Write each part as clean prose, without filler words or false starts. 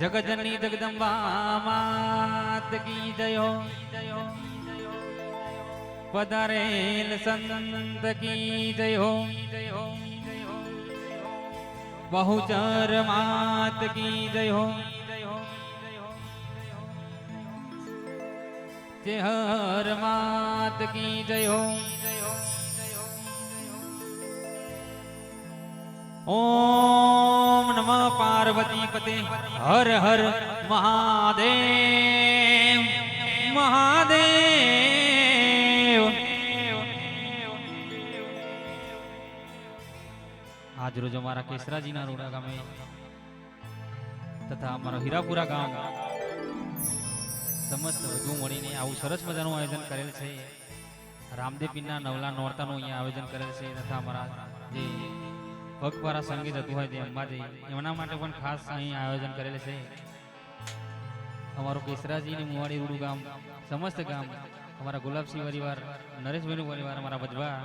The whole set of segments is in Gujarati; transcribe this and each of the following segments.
जगजननी जगदम्बा मात की जय हो। पधारेल संत की जय हो। बहुचर मात की जय हो। जेहर मात की जय हो। ओम नमः पार्वती पते हर हर महादेव महादेव। आज रोज अमरा केसराजी ना रोड़ा गामे तथा अमरा हीरापुरा गाम समस्त વધુ મળીને આવું સરસ મજાનું આયોજન કરેલ છે। રામદેવ પીરના નવલા નોરતાનું અહીંયા આયોજન કરેલ છે તથા અમારા જે પગપારા સંગીત હતું હોય તે અંબાજી એમના માટે પણ ખાસ અહીં આયોજન કરેલ છે। અમારું કેસરાજી ને મુવાડી રૂડુ ગામ સમસ્ત ગામ અમારા ગુલાબસિંહ પરિવાર નરેશભાઈનું પરિવાર અમારા વજવા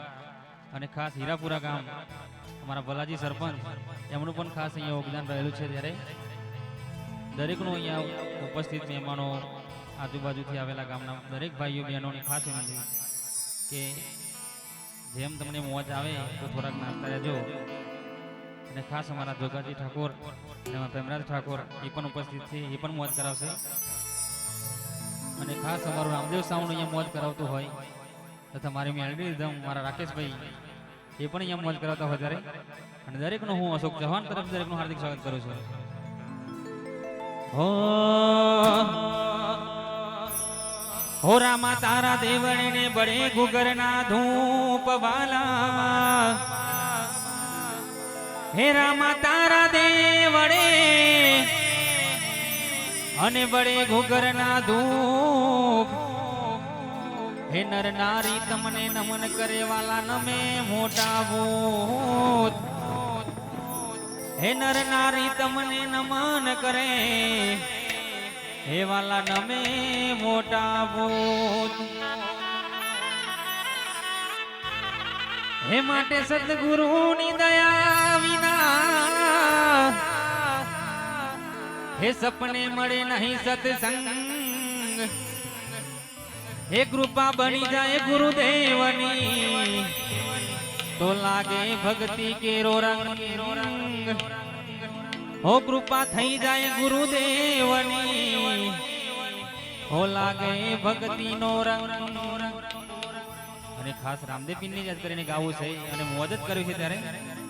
અને ખાસ હીરાપુરા ગામ અમારા ભલાજી સરપંચ એમનું પણ ખાસ અહીંયા યોગદાન રહેલું છે। ત્યારે દરેકનું અહીંયા ઉપસ્થિત મહેમાનો આજુબાજુથી આવેલા ગામના દરેક ભાઈઓ બહેનોની ખાસ વિનંતી કે જેમ તમને મોજ આવે તો થોડાક નાસ્તા રહેજો। અને ખાસ અમારા જોગાજી ઠાકોર અને પ્રેમરાજ ઠાકોર એ પણ ઉપસ્થિત છે, એ પણ મોજ કરાવશે। અને ખાસ અમારું રામદેવ સાઉન્ડ અહીંયા મોજ કરાવતું હોય તથા મારી મેલડી રીધમ મારા રાકેશભાઈ એ પણ અહીંયા મોજ કરાવતા હોય ત્યારે અને દરેકનું હું અશોક ચૌહાણ તરફ દરેકનું હાર્દિક સ્વાગત કરું છું। हो रामा तारा देवणे ने बड़े गुगरना धूप वाला। हे रामा तारा देवणे अने बड़े घुगरना धूप। हे नर नारी तमने नमन करे वाला नमे मोटा भूत। हे नर नारी तमने नमन करे हे वाला नमे मोटा भूत। हे माटे सतगुरु नी दया विना हे सपने मरे नहीं सत्संग। हे कृपा बनी जाए गुरुदेवनी तो लागे भक्ति के रो रंग। हो कृपा थई जाए गुरुदेवनी हो लागे भक्ति नो रंग। અને ખાસ રામદેવ પીરની યાદ કરીને ગાવું છે અને મોજ જ કર્યું છે ત્યારે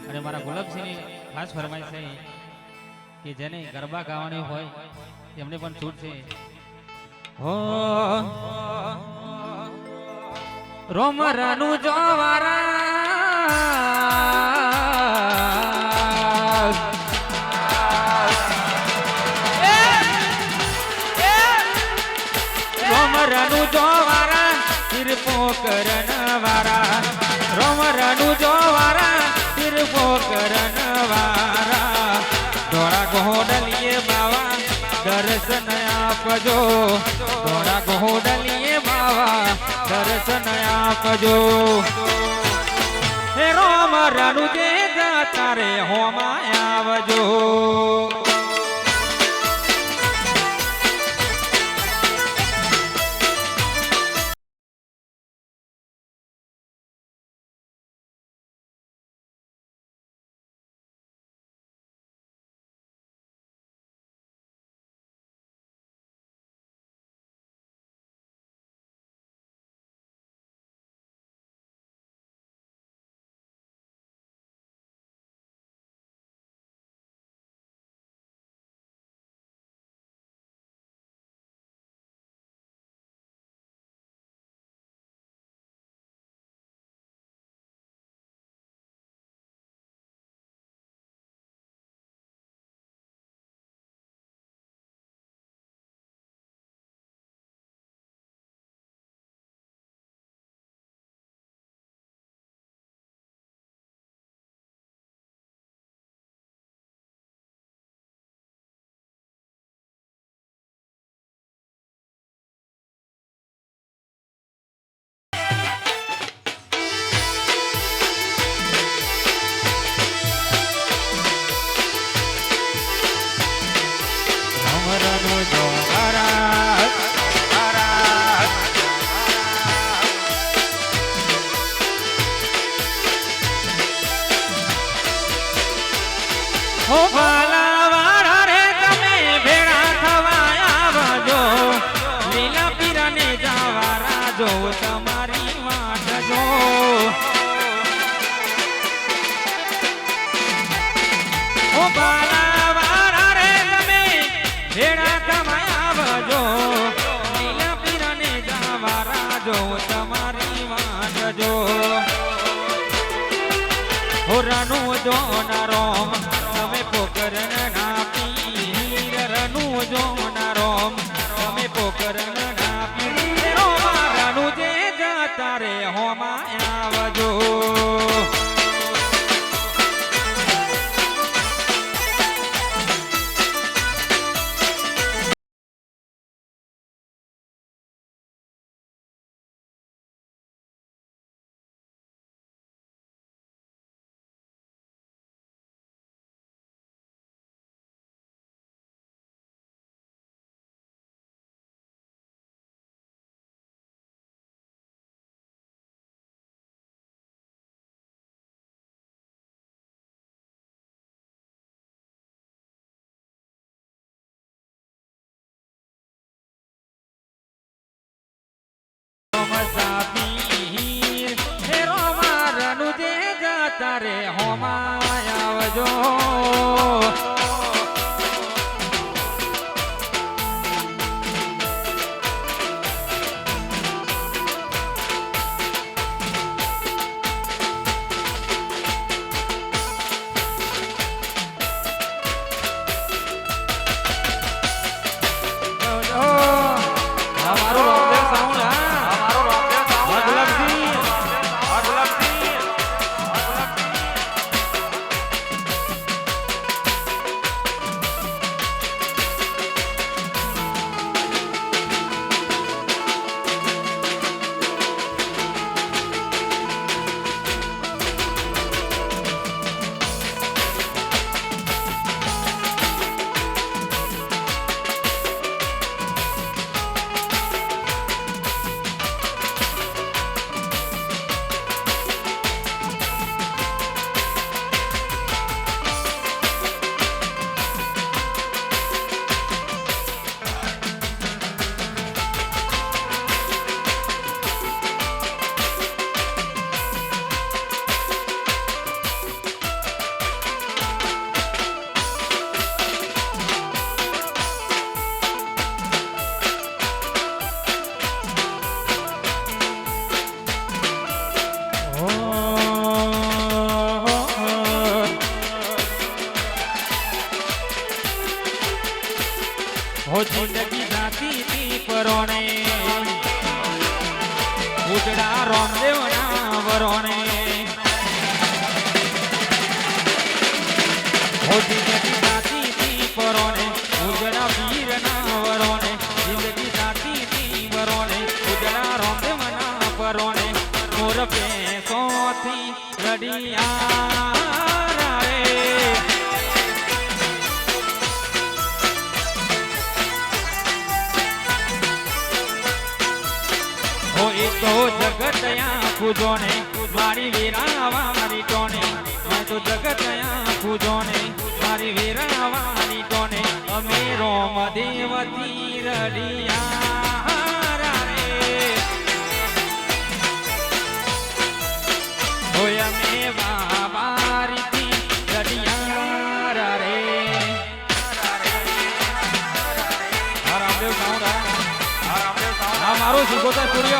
અને મારા ગુલાબસિંહની ખાસ ફરમાઈશ છે કે જેને ગરબા ગાવાની હોય એમને પણ છૂટ છે। હો રોમરાનું જોવારા રોમરાનું જોવારા तिरपो करन वारा। रोमरानु जोवारा तिरपो करन वारा। धोड़ा घोड़लिए बावा दर्शन आपजो। धोड़ा घोड़लिए बावा दर्शन आपजो। हे रोमरानु जे जाता रे होमा आवजो। પૂજો ના રોમ તમે પોકરણ ના પીડી રોમારાનું જે જતા રે હોમાં આવજો તારે હોમાં આવજો हो जिंदगी जाती थी परोने उजड़ा रामदेव ना वरोने हो जिंदगी जाती थी परोने उजड़ा वीर ना वरोने जिंदगी जाती थी वरोने उजड़ा रामदेव ना परोने मोर पैसों थी लड़िया तो जगत पूजो ने मारी वीरावारी टोने मैं तो जगत पूजो ने मारी वीरावारी टोने अमे रोम देवती रडिया रे होय अमे बाबारी थी रडिया रे रामदेव साउंड मारो सिकोता सूर्य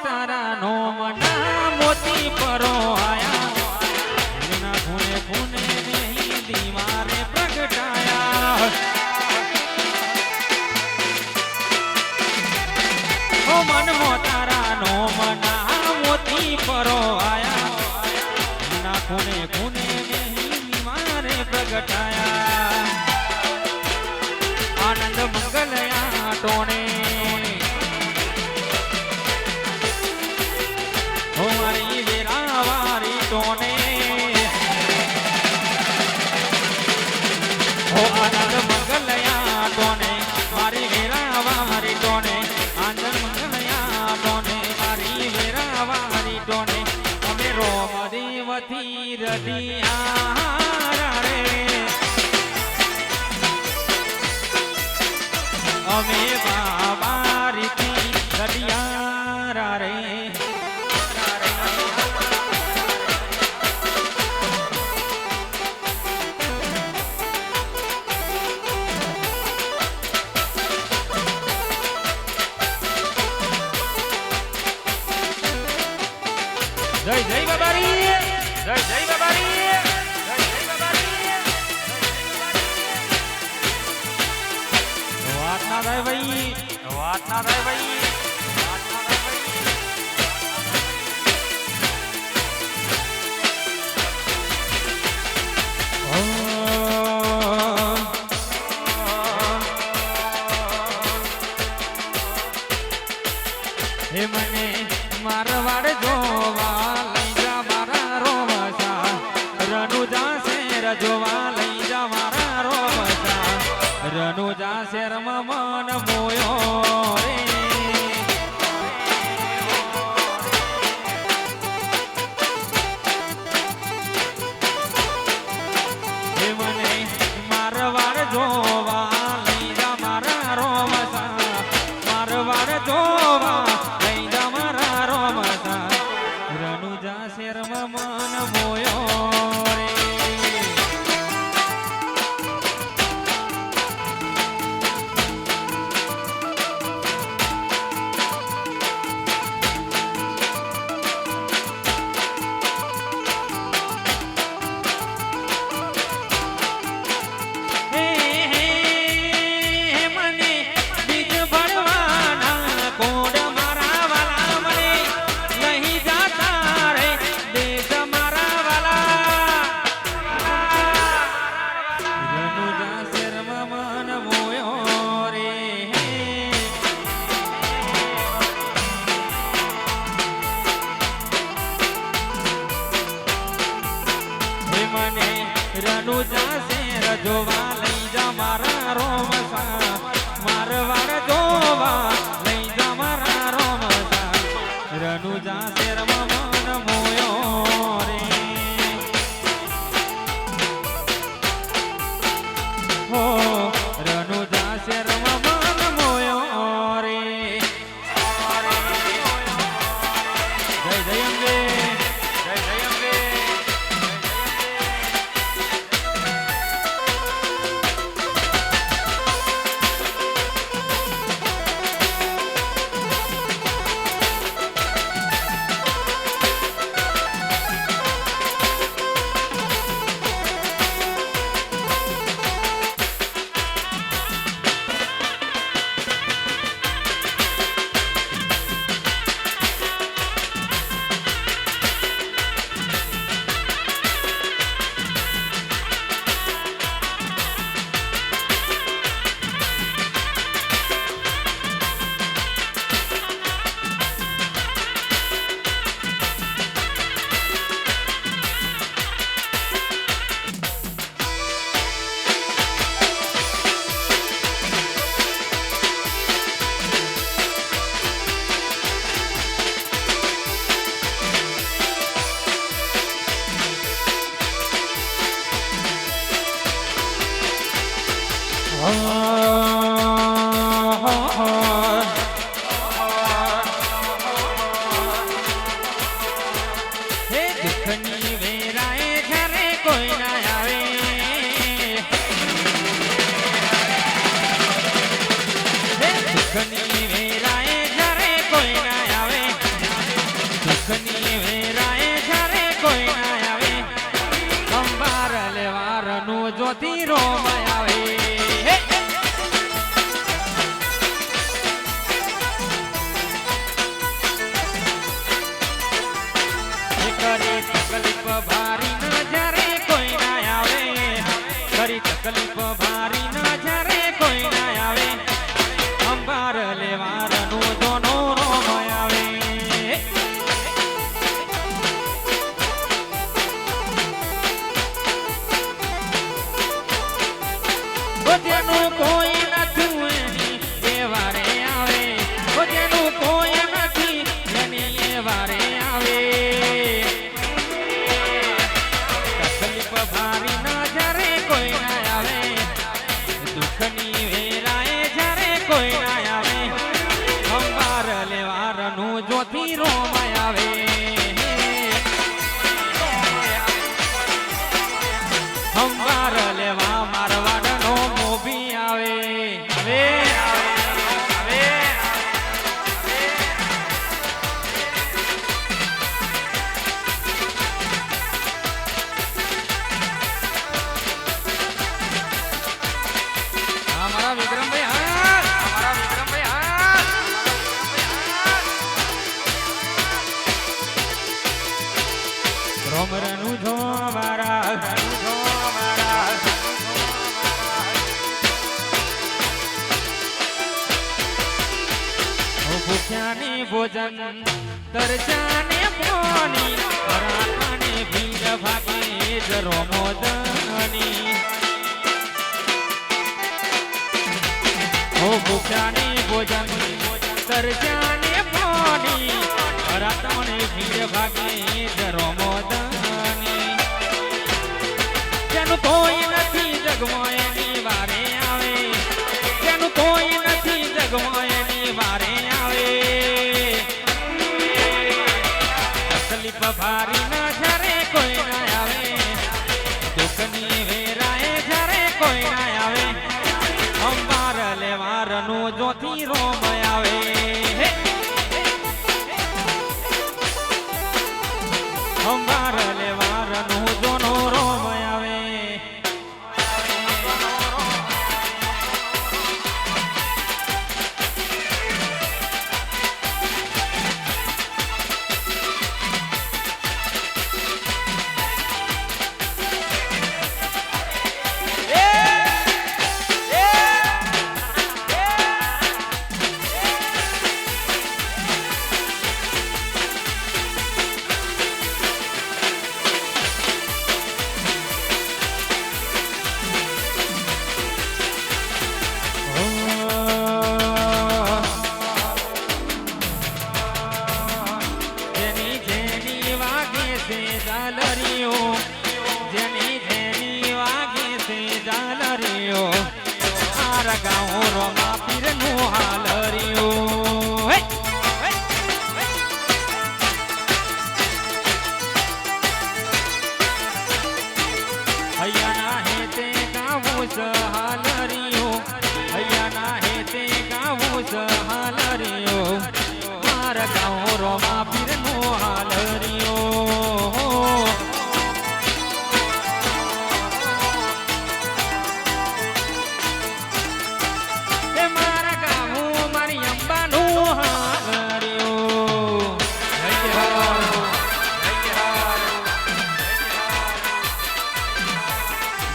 तारा नो मना मोती परो आया बिना खूने खूने नहीं दीवारे प्रगटाया ओ मन मो तारा नो मना मोती परो आया बिना खूने खूने नहीं दीवारे प्रगटाया आनंद मंगलया टोने हमारी वीरावारी टोने हो आनंद मंगलया टोने मारी वीरावारी टोने आनंद मंगलया टोने मारी वीरावारी टोने अमे रोम देवती रडिया रे જય જય બાબારી જય જય બાબારી જય જય બાબારી વાત ના થાય ભાઈ વાત ના થાય ભાઈ વાત ના થાય ભાઈ હે મને મારવાડ જોવા લઈ જા મારા રોમસા રનુજા શેર જોવા લઈ જા મારા રોમસા રનુજા શેર મન મોયો રે હે મને મારવાડ જોવા લઈ જા મારા રોમસા મારવાડ જોવા મન મોયો રે મને બીજ ભરવાના કોડ મારા વાલા મને નહીં જાતા રે દેશ મારા વાલા રનુજા શેરમાં મન મોયો રે હે મને રનુજા શેર જોવા લઈ જા મારા રોમસા મારવાડ જોવા લઈ જા મારા રોમસા રનુજા શેરમાં મન મોયો રે હો રનુજા શેરમાં મન મોયો રે જય જય અંબે જય જય અંબે હે દુઃખની વેરાએ ઘરે કોઈ ના આવે હે દુઃખની વેરાએ ઘરે કોઈ ના આવે દુઃખની વેરાએ ઘરે કોઈ ના આવે સંભાર લેવારનું જોતી રોમાય આવે તકલીફ ભારી ન જ્યારે કોઈ ના આવે ખરી તકલીફ ભારી ન જ્યારે કોઈ ના આવે અંબાર લેવારનું દોનો રોમાય આવે જેનું કોઈ નથી એની એ વારે આવે જેનું કોઈ નથી એની એ વારે આવે ભારી ના જ્યારે કોઈ ના આવે દુઃખની વેરાએ જ્યારે કોઈ ના આવે અંબાર લેવારનું જોતી રોમાય આવે અંબાર લેવા મારવાડનો મોભી આવે આવે આવે ભૂખ્યાને ભોજન તરસાને પાણી રાખાને ભીડ ભાગે જરો મોદની ઓ ભૂખ્યાને ભોજન તરસાને પાણી રાખાને ભીડ ભાગે જરો મોદની જેનું કોઈ નથી જગમાં એની વારે આવે જેનું કોઈ નથી જગમાં એની વારે આવે તકલીફ ભારી ના જ્યારે કોઈ ના આવે દુઃખની વેરાએ જ્યારે કોઈ ના આવે અંબાર લેવારનું જોથી રોમ આવે અંબાર લેવારનું જોનો રોમ આવે જેની જેની વાગે છે જાલરીઓ મારા ગાઉં રોમા પીરનું હાલરીઓ હૈયાના હેતે ગાવું સહાલરીઓ હૈયાના હેતે ગાવું સહાલરીઓ મારા ગાઉં રોમા પીરનું હાલરીઓ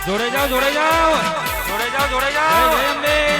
જોડે જાઓ જોડે જાઓ જોડે જાઓ જોડે જાઓ જય અંબે